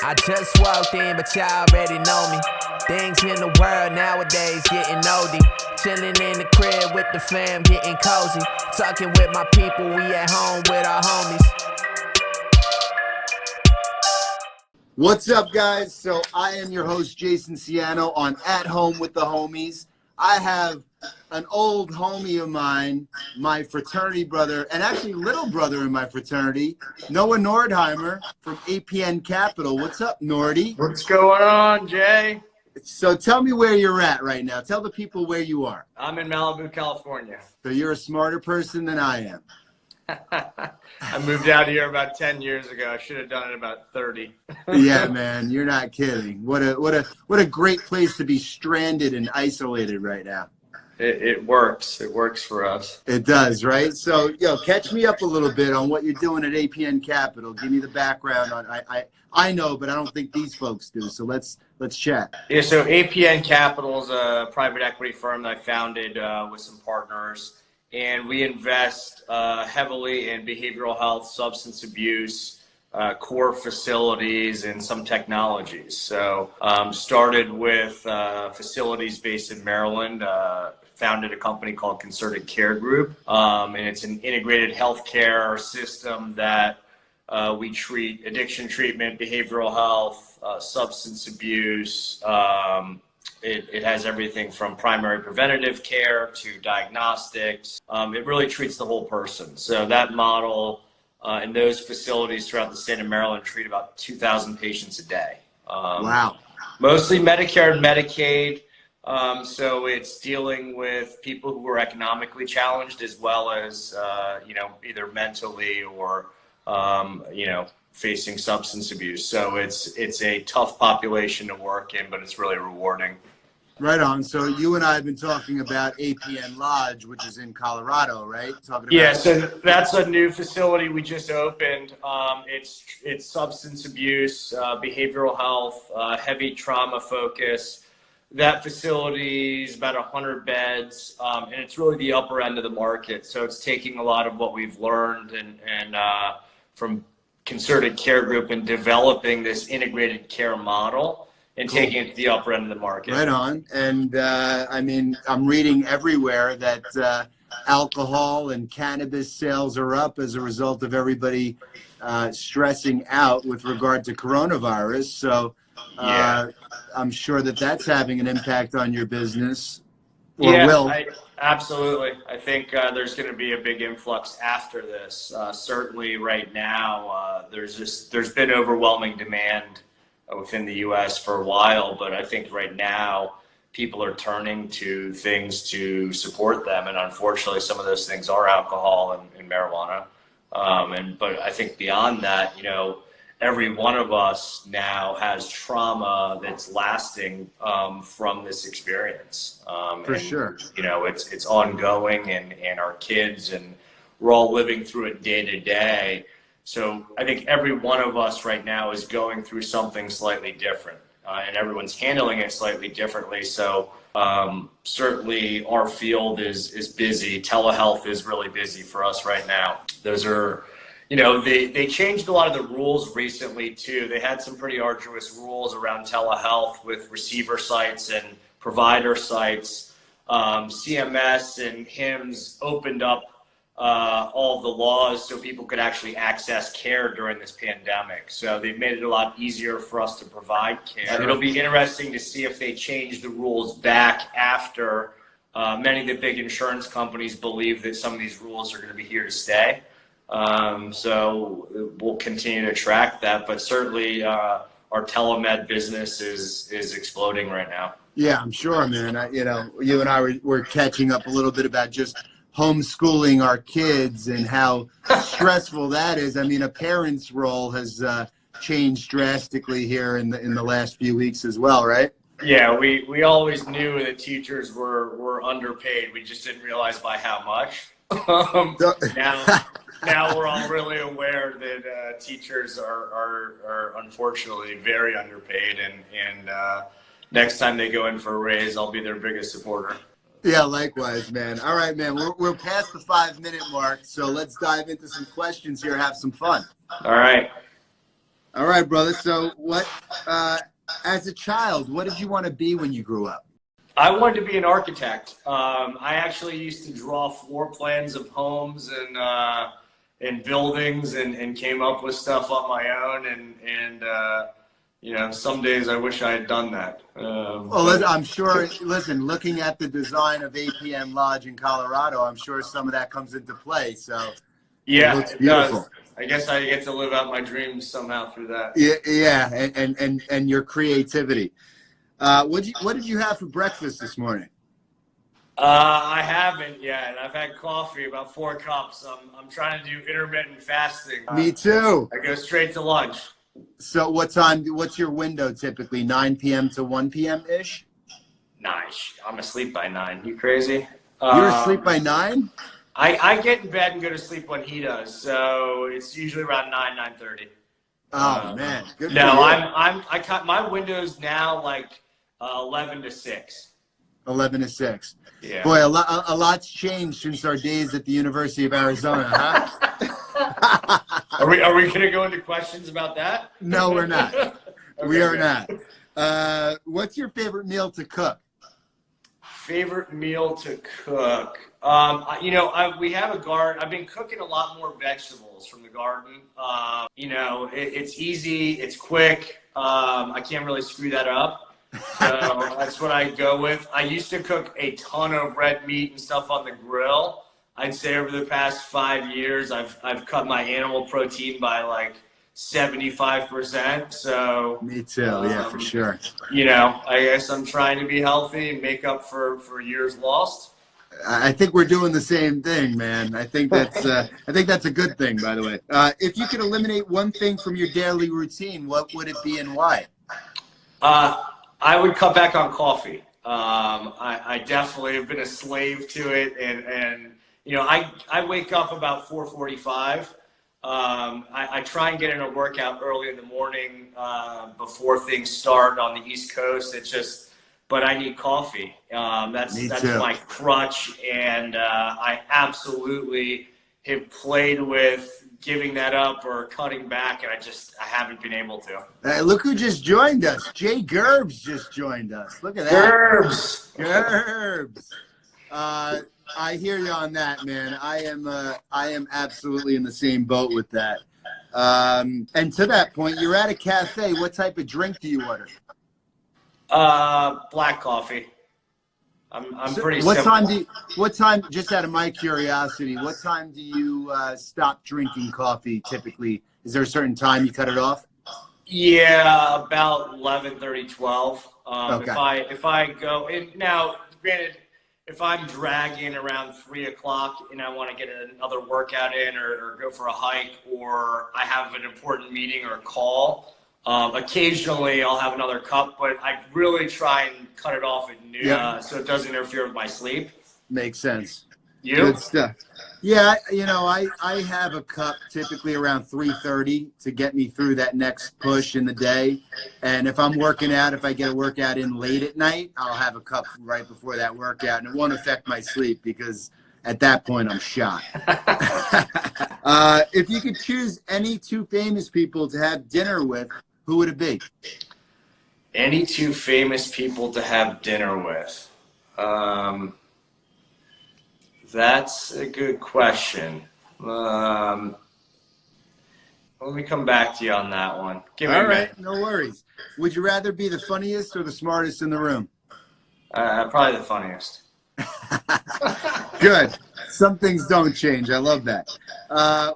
I just walked in, but y'all already know me. Things in the world nowadays getting oldie. Chilling in the crib with the fam, getting cozy. Talking with my people, we at home with our homies. What's up, guys? So I am your host, Jason Ciano, on At Home with the Homies. I have an old homie of mine, my fraternity brother, and actually little brother in my fraternity, Noah Nordheimer from Apn Capital. What's up, Nordy? What's going on, Jay? So tell me where you're at right now. Tell the people where you are. I'm in Malibu, California. So you're a smarter person than I am. I moved out here about 10 years ago. I should have done it about 30. Yeah, man, you're not kidding. What a great place to be stranded and isolated right now. It works. It works for us. It does, right? So, catch me up a little bit on what you're doing at Apn Capital. Give me the background on. I know, but I don't think these folks do. So let's chat. Yeah. So Apn Capital is a private equity firm that I founded with some partners. And we invest heavily in behavioral health, substance abuse, core facilities, and some technologies. So started with facilities based in Maryland, founded a company called Concerted Care Group. And it's an integrated healthcare system that we treat addiction treatment, behavioral health, substance abuse. It has everything from primary preventative care to diagnostics. It really treats the whole person. So that model and those facilities throughout the state of Maryland treat about 2,000 patients a day. Wow. Mostly Medicare and Medicaid. So it's dealing with people who are economically challenged as well as, either mentally or, facing substance abuse. So it's a tough population to work in, but it's really rewarding. Right on. So you and I have been talking about Apn Lodge, which is in Colorado, right? Yeah, so that's a new facility we just opened. It's substance abuse, behavioral health, heavy trauma focus. That facility is about 100 beds, and it's really the upper end of the market. So it's taking a lot of what we've learned and from Concerted Care Group and developing this integrated care model and taking it to the upper end of the market. Right on. And I'm reading everywhere that alcohol and cannabis sales are up as a result of everybody stressing out with regard to coronavirus. So I'm sure that's having an impact on your business. Absolutely. I think there's going to be a big influx after this. Certainly right now, there's been overwhelming demand within the U.S. for a while, but I think right now people are turning to things to support them, and unfortunately some of those things are alcohol and marijuana. But I think beyond that, every one of us now has trauma that's lasting from this experience. Sure. It's ongoing, and our kids, and we're all living through it day to day. So I think every one of us right now is going through something slightly different, and everyone's handling it slightly differently. So certainly our field is busy. Telehealth is really busy for us right now. Those are, they changed a lot of the rules recently too. They had some pretty arduous rules around telehealth with receiver sites and provider sites. CMS and HIMSS opened up all the laws so people could actually access care during this pandemic. So they've made it a lot easier for us to provide care. Sure. It'll be interesting to see if they change the rules back after many of the big insurance companies believe that some of these rules are going to be here to stay. So we'll continue to track that, but certainly our telemed business is exploding right now. Yeah, I'm sure, man. You and I were catching up a little bit about just homeschooling our kids and how stressful that is. I mean, a parent's role has changed drastically here in the last few weeks as well, right? Yeah, we always knew that teachers were underpaid. We just didn't realize by how much. Now we're all really aware that teachers are unfortunately very underpaid, and next time they go in for a raise, I'll be their biggest supporter. Yeah, likewise, man. All right, man. We're past the 5-minute mark, so let's dive into some questions here. Have some fun. All right. All right, brother. So what, as a child, what did you want to be when you grew up? I wanted to be an architect. I actually used to draw floor plans of homes and buildings and came up with stuff on my own. And you know, some days I wish I had done that. Well, I'm sure, listen, looking at the design of Apn Lodge in Colorado, I'm sure some of that comes into play. So yeah, it looks beautiful. Does. I guess I get to live out my dreams somehow through that. Yeah, and your creativity. What did you have for breakfast this morning? I haven't yet. I've had coffee, about 4 cups. I'm trying to do intermittent fasting. Me too. I go straight to lunch. So what's your window typically? 9 p.m. to 1 p.m. ish? 9. I'm asleep by 9. You crazy? You're asleep by 9? I get in bed and go to sleep when he does. So it's usually around 9:30. Oh man, good. No, for you. I cut my windows now like 11 to 6. 11 to 6. Yeah. Boy, a lot's changed since our days at the University of Arizona, huh? Are we gonna go into questions about that? No, we're not. Okay, we are good. not. What's your favorite meal to cook? Favorite meal to cook? You know, we have a garden. I've been cooking a lot more vegetables from the garden. You know, it's easy, it's quick. I can't really screw that up. So that's what I go with. I used to cook a ton of red meat and stuff on the grill. I'd say over the past 5 years, I've cut my animal protein by like 75%. So Me too. Yeah, for sure. You know, I guess I'm trying to be healthy and make up for years lost. I think we're doing the same thing, man. I think that's a good thing, by the way. If you could eliminate one thing from your daily routine, what would it be and why? I would cut back on coffee. I definitely have been a slave to it, and you know, I wake up about 4:45. I try and get in a workout early in the morning before things start on the East Coast. But I need coffee. That's my crutch, and I absolutely have played with giving that up or cutting back, and I haven't been able to. Look who just joined us. Jay Gerbs just joined us. Look at that. Gerbs. I hear you on that, man. I am absolutely in the same boat with that. And to that point, you're at a cafe. What type of drink do you order? Black coffee. I'm pretty what simple. What time, just out of my curiosity, what time do you stop drinking coffee typically? Is there a certain time you cut it off? Yeah, about 11:30, 12. Okay. If I go in now, granted, if I'm dragging around 3 o'clock and I want to get another workout in or go for a hike, or I have an important meeting or call, occasionally I'll have another cup, but I really try and cut it off at noon, so it doesn't interfere with my sleep. Makes sense. You? Good stuff. Yeah, you know, I have a cup typically around 3:30 to get me through that next push in the day. And if I'm working out, if I get a workout in late at night, I'll have a cup right before that workout, and it won't affect my sleep because at that point I'm shot. If you could choose any 2 famous people to have dinner with, who would it be? Any 2 famous people to have dinner with? That's a good question. Let me come back to you on that one. Give me All right, no worries. Would you rather be the funniest or the smartest in the room? Probably the funniest. Good. Some things don't change. I love that.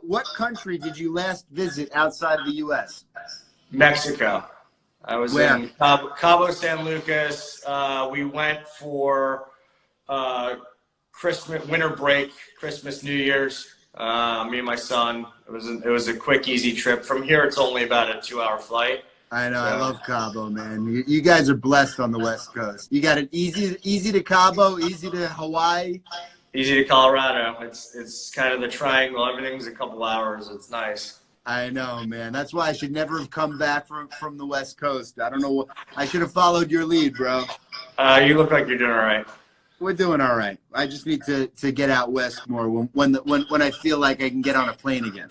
What country did you last visit outside of the U.S.? Mexico. I was in Cabo San Lucas. We went for Christmas, winter break, Christmas, New Year's. Me and my son. It was a quick, easy trip. From here, it's only about a 2-hour flight. I know. I love Cabo, man. You guys are blessed on the West Coast. You got it easy to Cabo, easy to Hawaii. Easy to Colorado. It's kind of the triangle. Everything's a couple hours. It's nice. I know, man. That's why I should never have come back from the West Coast. I don't know what I should have followed your lead, bro. You look like you're doing all right. We're doing all right. I just need to get out west more when I feel like I can get on a plane again.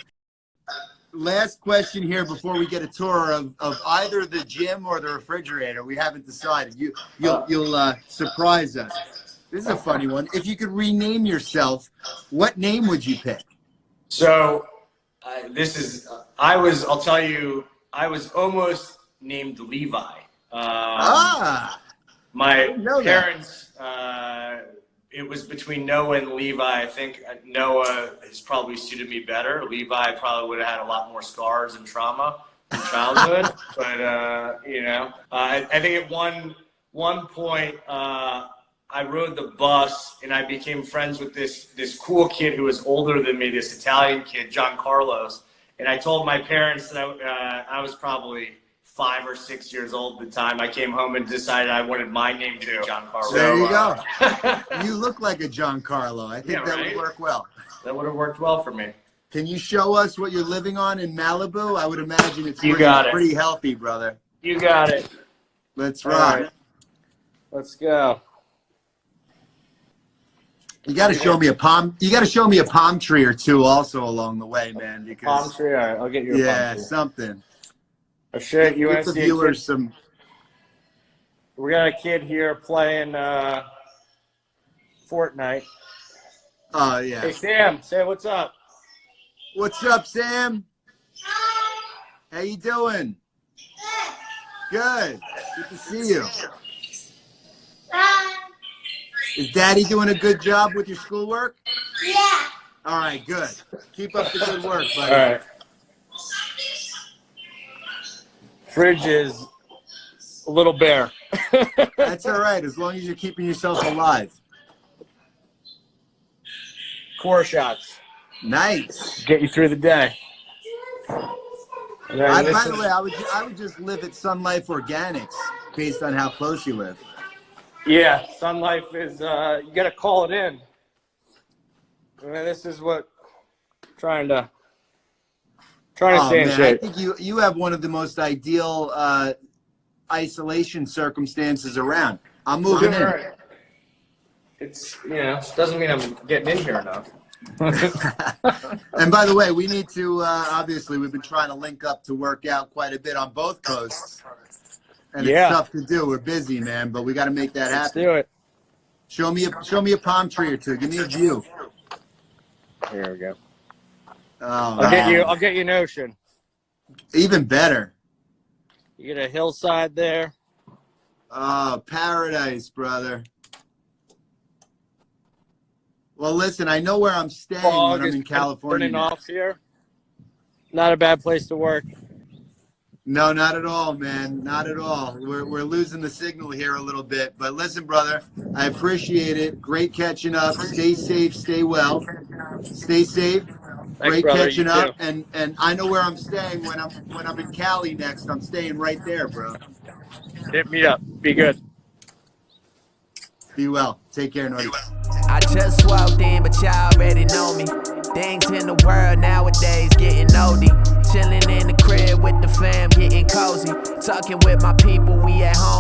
last question here before we get a tour of either the gym or the refrigerator. We haven't decided. You'll surprise us. This is a funny one. If you could rename yourself, what name would you pick? So I'll tell you, I was almost named Levi. My parents, it was between Noah and Levi. I think Noah has probably suited me better. Levi probably would have had a lot more scars and trauma in childhood. But, I think at one point, I rode the bus and I became friends with this cool kid who was older than me, this Italian kid, John Carlos. And I told my parents that I was probably 5 or 6 years old at the time. I came home and decided I wanted my name too, John Carlo. There you go. You look like a John Carlo. I think that would work well. That would have worked well for me. Can you show us what you're living on in Malibu? I would imagine it's pretty healthy, brother. You got it. Let's rock. Right. Let's go. You got to show me a palm. You got to show me a palm tree or two also along the way, man. Because palm tree. All right, I'll get you a palm tree. Something. Oh shit! You want to the see viewers some? We got a kid here playing Fortnite. Oh yeah. Hey Sam, say what's up. What's up, Sam? Hi. How you doing? Good. Good to see you. Bye. Is Daddy doing a good job with your schoolwork? Yeah. All right, good. Keep up the good work, buddy. All right. Fridge is a little bare. That's all right, as long as you're keeping yourself alive. Core shots. Nice. Get you through the day. By the way, I would just live at Sun Life Organics based on how close you live. Yeah, Sun Life is, you got to call it in. This is what trying to stay in shape. I think you have one of the most ideal isolation circumstances around. I'm moving in. Right. It's, doesn't mean I'm getting in here enough. And by the way, we need to, obviously, we've been trying to link up to work out quite a bit on both coasts. And it's tough to do. We're busy, man, but we got to make that happen. Let's do it. Show me a palm tree or two. Give me a view. Here we go. Oh, I'll get you an ocean. Even better. You get a hillside there. Oh, paradise, brother. Well, listen, I know where I'm staying when I'm in California. Burning off here. Not a bad place to work. No, not at all, man. Not at all. We're losing the signal here a little bit. But listen, brother, I appreciate it. Great catching up. Stay safe. Stay well. Stay safe. Thanks, Great brother. catching You up. too. And I know where I'm staying when I'm in Cali next. I'm staying right there, bro. Hit me up. Be good. Be well. Take care, Nordy. I just walked in, but y'all already know me. Things in the world nowadays getting oldie. Chilling in the crib with the fam, getting cozy. Talking with my people, we at home.